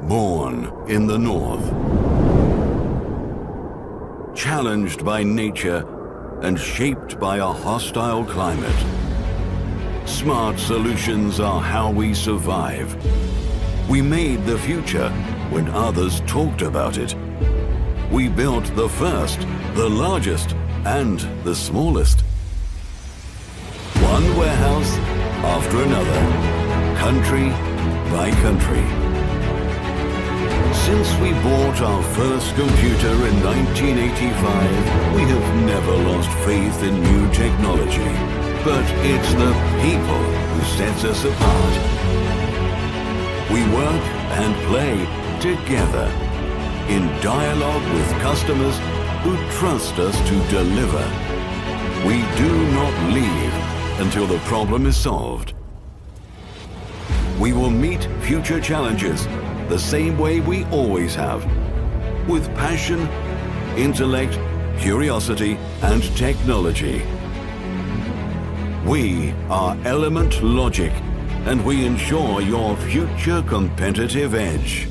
Born in the north, challenged by nature and shaped by a hostile climate, smart solutions are how we survive. We made the future when others talked about it. We built the first, the largest, and the smallest. One warehouse after another, country by country. Since we bought our first computer in 1985, we have never lost faith in new technology. But it's the people who sets us apart. We work and play together in dialogue with customers who trust us to deliver. We do not leave until the problem is solved. We will meet future challenges the same way we always have, with passion, intellect, curiosity, and technology. We are Element Logic, and we ensure your future competitive edge.